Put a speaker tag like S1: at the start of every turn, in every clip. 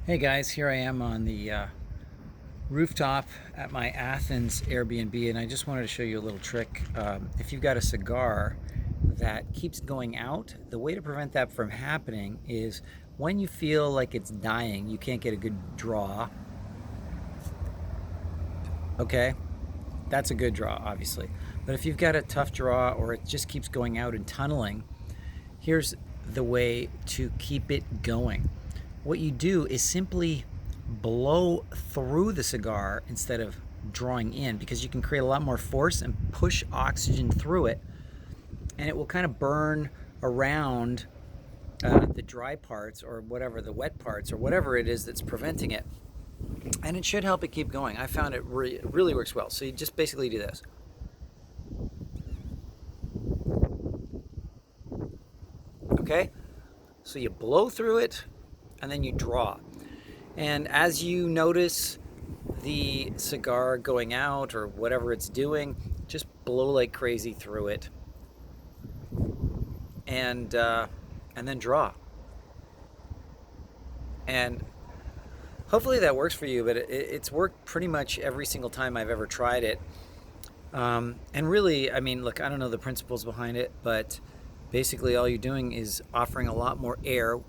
S1: Hey guys, here I am on the rooftop at my Athens Airbnb, and I just wanted to show you a little trick. If you've got a cigar that keeps going out, the way to prevent that from happening is when you feel like it's dying, you can't get a good draw. Okay, that's a good draw, obviously. But if you've got a tough draw or it just keeps going out and tunneling, here's the way to keep it going. What you do is simply blow through the cigar instead of drawing in, because you can create a lot more force and push oxygen through it, and it will kind of burn around the dry parts or whatever, the wet parts or whatever it is that's preventing it, and it should help it keep going. I found it really works well. So you just basically do this. Okay, so you blow through it and then you draw. And as you notice the cigar going out or whatever it's doing, just blow like crazy through it, and then draw. And hopefully that works for you. But it's worked pretty much every single time I've ever tried it. And really, I mean, look, I don't know the principles behind it, but basically all you're doing is offering a lot more air,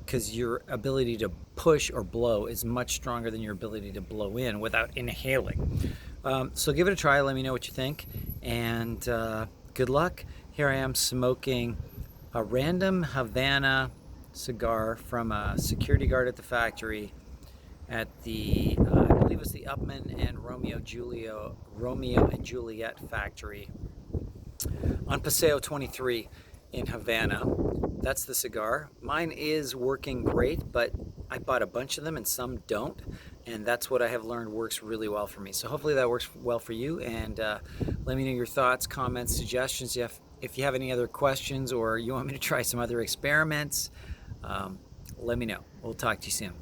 S1: because your ability to push or blow is much stronger than your ability to blow in without inhaling. So give it a try. Let me know what you think, and good luck. Here I am smoking a random Havana cigar from a security guard at the factory at the I believe it's the Upman and Romeo and Juliet factory on Paseo 23 in Havana. That's the cigar. Mine is working great, but I bought a bunch of them and some don't, and that's what I have learned works really well for me. So hopefully that works well for you, and let me know your thoughts, comments, suggestions. If you have any other questions or you want me to try some other experiments, let me know. We'll talk to you soon.